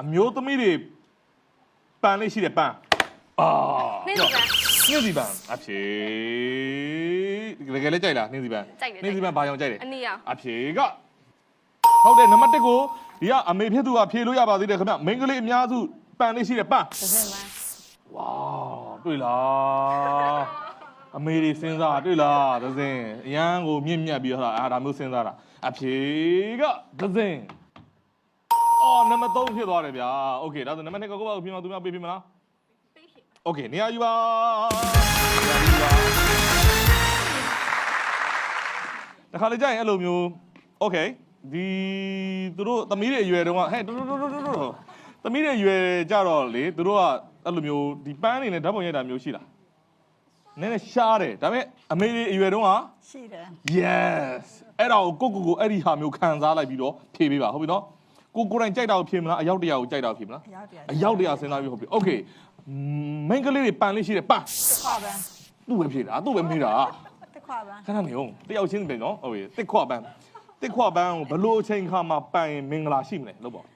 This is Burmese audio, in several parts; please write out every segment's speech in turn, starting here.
အမျိုးသမီးတွေပန်လေးရှိတယ်ပန်နှင်းစီပန်အဖြေတကယ်လည်းကြိုက်လားနှင်းစီပန်နှင်းစီပန်ဘာကြောင့်ကြိုက်လဲအဖြေကဟုတ်တယ်နံပါတ်1ကိုဒီကအမေဖြစ်သူကဖြေလို့ရပါသေးတယ်ခင်ဗျမိန်းကလေးအများစုပန်လေးရှိတယ်ပန်ဝါတွေ့လားအမေတွေစဉ်းစားတွေ့လားသစင်အရန်ကိုမြင့်မြတ်ပြီးတော့ဒါမျိုးစဉ်းစားတာအဖြေကသစင်နံပါတ်3ဖြစ်သွားတယ်ဗျာโอเคဒါဆိုနံပါတ်2ကိုပြင်မသူများပေးမလားပေးဖြစ်โอเคနေရာယူပါတခါလေကြာရင်အဲ့လိုမျိုးโอเคဒီသူတို့သမီးတွေအရွယ်တုန်းကဟဲ့သမီးတွေအရွယ်ကြတော့လေသူတို့ကအဲ့လိုမျိုးဒီပန်းနေနဲ့ဓာတ်ပုံရိုက်တာမျိုးရှိလားနည်းနည်းရှားတယ်ဒါပေမဲ့အမေတွေအရွယ်တုန်းကရှိတယ် yes အဲ့ဒါကိုကိုအဲ့ဒီဟာမျိုးခံစားလိုက်ပြီးတော့ဖြေပေးပါဟုတ်ပြီနော်ကိုတိုင်ကြိုက်တာကိုဖြေမလားအယောက်တရာကိုကြိုက်တာကိုဖြေမလားအယောက်တရာစဉ်းစားပြီးဟုတ်ပြီโอเคမိန်းကလေးတွေပန်လေးရှိတယ်ပန်တစ်ခွပန်းသူ့ပဲဖြေတာသူ့ပဲမေးတာတစ်ခွပန်းခဏနေအောင်တယောက်ချင်းပဲနော်ဟုတ်ပြီတစ်ခွပန်းကိုဘလို့အချိန်ခါမှာပန်ရင်မင်္ဂလာရှိမလဲလို့ပေါ့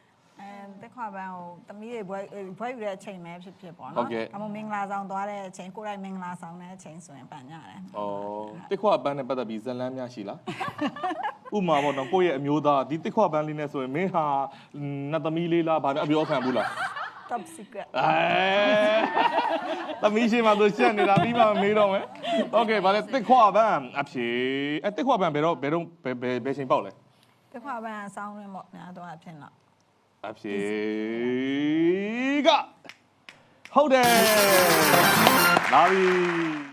တစ်ခွပန်းကိုသမီးတွေဘွဲယူတဲ့အချိန်ပဲဖြစ်ပေါ့နော်အမမင်္ဂလာဆောင်သွားတဲ့အချိန်ကိုယ်တိုင်မင်္ဂလာဆောင်တဲ့အချိန်ဆိုရင်ပန်ရတယ်တစ်ခွပန်းနဲ့ပတ်သက်ပြီးဇလန်းများရှိလားဥမာပေါ့နော်ကိုယ့်ရဲ့အမျိုးသားဒီတစ်ခွပန်းလေးနဲ့ဆိုရင်မင်းဟာနတ်သမီးလေးလားဗာအပြောခံဘူးလားtop secret သမီးရှင်မဆိုရှက်နေတာပြီးမှမေးတော့မယ်โอเคဗါလဲတစ်ခွပန်းအဖြေတစ်ခွပန်းဘယ်ချိန်ပေါက်လဲတစ်ခွပန်းဆောင်းရင်းပေါ့ညာတော့အဖြစ်တော့အဖြေကဟုတ်တယ်လာပြီ